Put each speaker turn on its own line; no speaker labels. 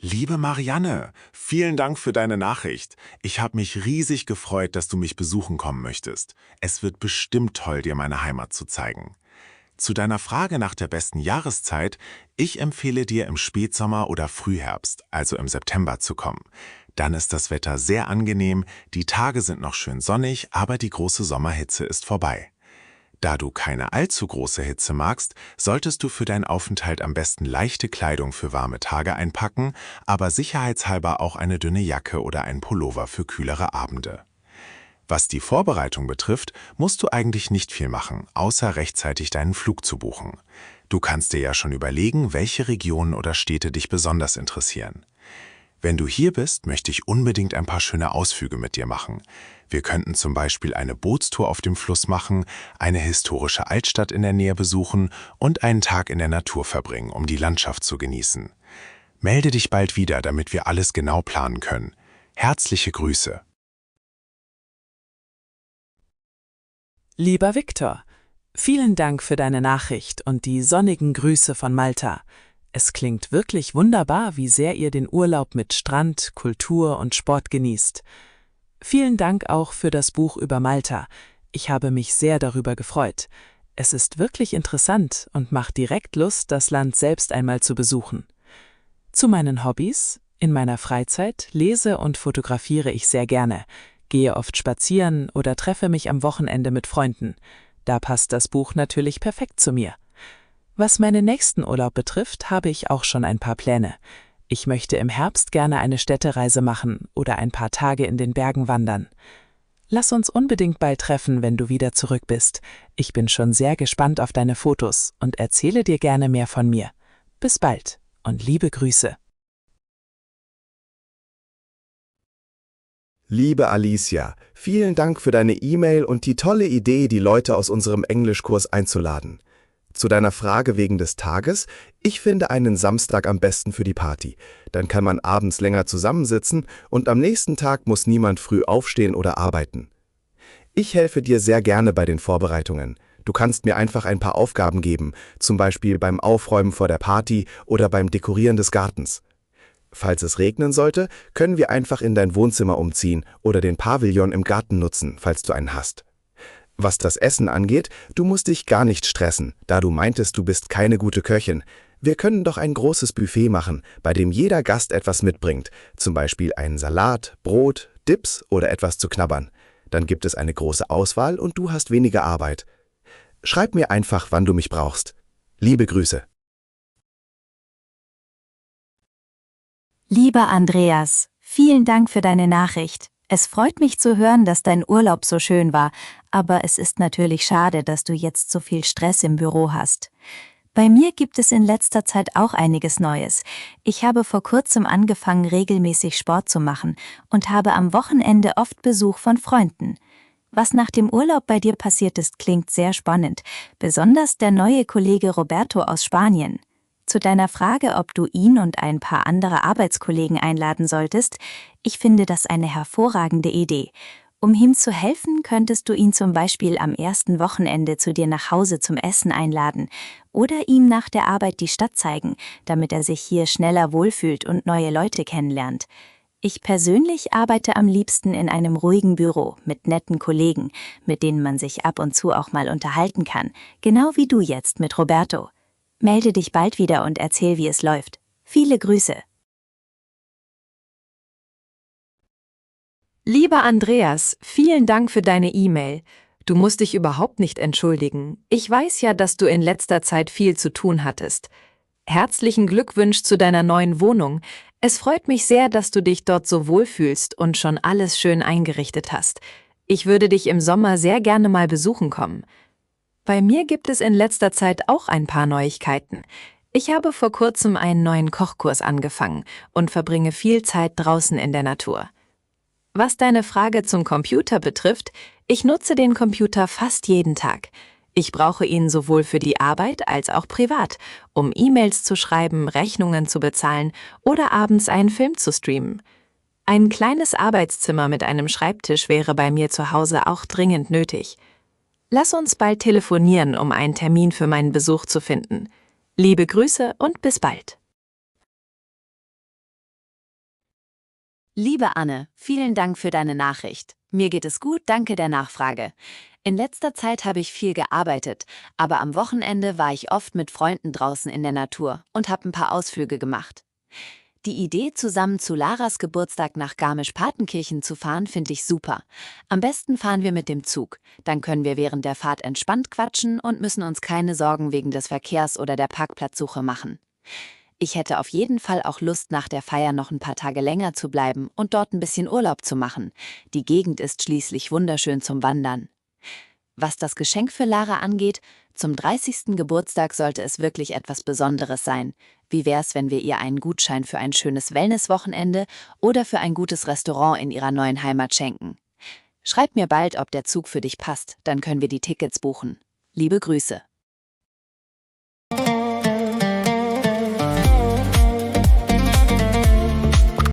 Liebe Marianne, vielen Dank für deine Nachricht. Ich habe mich riesig gefreut, dass du mich besuchen kommen möchtest. Es wird bestimmt toll, dir meine Heimat zu zeigen. Zu deiner Frage nach der besten Jahreszeit, ich empfehle dir im Spätsommer oder Frühherbst, also im September zu kommen. Dann ist das Wetter sehr angenehm, die Tage sind noch schön sonnig, aber die große Sommerhitze ist vorbei. Da du keine allzu große Hitze magst, solltest du für deinen Aufenthalt am besten leichte Kleidung für warme Tage einpacken, aber sicherheitshalber auch eine dünne Jacke oder ein Pullover für kühlere Abende. Was die Vorbereitung betrifft, musst du eigentlich nicht viel machen, außer rechtzeitig deinen Flug zu buchen. Du kannst dir ja schon überlegen, welche Regionen oder Städte dich besonders interessieren. Wenn du hier bist, möchte ich unbedingt ein paar schöne Ausflüge mit dir machen. Wir könnten zum Beispiel eine Bootstour auf dem Fluss machen, eine historische Altstadt in der Nähe besuchen und einen Tag in der Natur verbringen, um die Landschaft zu genießen. Melde dich bald wieder, damit wir alles genau planen können. Herzliche Grüße.
Lieber Viktor, vielen Dank für deine Nachricht und die sonnigen Grüße von Malta. Es klingt wirklich wunderbar, wie sehr ihr den Urlaub mit Strand, Kultur und Sport genießt. Vielen Dank auch für das Buch über Malta. Ich habe mich sehr darüber gefreut. Es ist wirklich interessant und macht direkt Lust, das Land selbst einmal zu besuchen. Zu meinen Hobbys: In meiner Freizeit lese und fotografiere ich sehr gerne, gehe oft spazieren oder treffe mich am Wochenende mit Freunden. Da passt das Buch natürlich perfekt zu mir. Was meinen nächsten Urlaub betrifft, habe ich auch schon ein paar Pläne. Ich möchte im Herbst gerne eine Städtereise machen oder ein paar Tage in den Bergen wandern. Lass uns unbedingt bald treffen, wenn du wieder zurück bist. Ich bin schon sehr gespannt auf deine Fotos und erzähle dir gerne mehr von mir. Bis bald und liebe Grüße.
Liebe Alicia, vielen Dank für deine E-Mail und die tolle Idee, die Leute aus unserem Englischkurs einzuladen. Zu deiner Frage wegen des Tages: Ich finde einen Samstag am besten für die Party. Dann kann man abends länger zusammensitzen und am nächsten Tag muss niemand früh aufstehen oder arbeiten. Ich helfe dir sehr gerne bei den Vorbereitungen. Du kannst mir einfach ein paar Aufgaben geben, zum Beispiel beim Aufräumen vor der Party oder beim Dekorieren des Gartens. Falls es regnen sollte, können wir einfach in dein Wohnzimmer umziehen oder den Pavillon im Garten nutzen, falls du einen hast. Was das Essen angeht, du musst dich gar nicht stressen, da du meintest, du bist keine gute Köchin. Wir können doch ein großes Buffet machen, bei dem jeder Gast etwas mitbringt, zum Beispiel einen Salat, Brot, Dips oder etwas zu knabbern. Dann gibt es eine große Auswahl und du hast weniger Arbeit. Schreib mir einfach, wann du mich brauchst. Liebe Grüße.
Lieber Andreas, vielen Dank für deine Nachricht. Es freut mich zu hören, dass dein Urlaub so schön war, aber es ist natürlich schade, dass du jetzt so viel Stress im Büro hast. Bei mir gibt es in letzter Zeit auch einiges Neues. Ich habe vor kurzem angefangen, regelmäßig Sport zu machen und habe am Wochenende oft Besuch von Freunden. Was nach dem Urlaub bei dir passiert ist, klingt sehr spannend, besonders der neue Kollege Roberto aus Spanien. Zu deiner Frage, ob du ihn und ein paar andere Arbeitskollegen einladen solltest: Ich finde das eine hervorragende Idee. Um ihm zu helfen, könntest du ihn zum Beispiel am ersten Wochenende zu dir nach Hause zum Essen einladen oder ihm nach der Arbeit die Stadt zeigen, damit er sich hier schneller wohlfühlt und neue Leute kennenlernt. Ich persönlich arbeite am liebsten in einem ruhigen Büro mit netten Kollegen, mit denen man sich ab und zu auch mal unterhalten kann, genau wie du jetzt mit Roberto. Melde dich bald wieder und erzähl, wie es läuft. Viele Grüße.
Lieber Andreas, vielen Dank für deine E-Mail. Du musst dich überhaupt nicht entschuldigen. Ich weiß ja, dass du in letzter Zeit viel zu tun hattest. Herzlichen Glückwunsch zu deiner neuen Wohnung. Es freut mich sehr, dass du dich dort so wohlfühlst und schon alles schön eingerichtet hast. Ich würde dich im Sommer sehr gerne mal besuchen kommen. Bei mir gibt es in letzter Zeit auch ein paar Neuigkeiten. Ich habe vor kurzem einen neuen Kochkurs angefangen und verbringe viel Zeit draußen in der Natur. Was deine Frage zum Computer betrifft, ich nutze den Computer fast jeden Tag. Ich brauche ihn sowohl für die Arbeit als auch privat, um E-Mails zu schreiben, Rechnungen zu bezahlen oder abends einen Film zu streamen. Ein kleines Arbeitszimmer mit einem Schreibtisch wäre bei mir zu Hause auch dringend nötig. Lass uns bald telefonieren, um einen Termin für meinen Besuch zu finden. Liebe Grüße und bis bald.
Liebe Anne, vielen Dank für deine Nachricht. Mir geht es gut, danke der Nachfrage. In letzter Zeit habe ich viel gearbeitet, aber am Wochenende war ich oft mit Freunden draußen in der Natur und habe ein paar Ausflüge gemacht. Die Idee, zusammen zu Laras Geburtstag nach Garmisch-Partenkirchen zu fahren, finde ich super. Am besten fahren wir mit dem Zug. Dann können wir während der Fahrt entspannt quatschen und müssen uns keine Sorgen wegen des Verkehrs oder der Parkplatzsuche machen. Ich hätte auf jeden Fall auch Lust, nach der Feier noch ein paar Tage länger zu bleiben und dort ein bisschen Urlaub zu machen. Die Gegend ist schließlich wunderschön zum Wandern. Was das Geschenk für Lara angeht, zum 30. Geburtstag sollte es wirklich etwas Besonderes sein. Wie wär's, wenn wir ihr einen Gutschein für ein schönes Wellnesswochenende oder für ein gutes Restaurant in ihrer neuen Heimat schenken? Schreib mir bald, ob der Zug für dich passt, dann können wir die Tickets buchen. Liebe Grüße.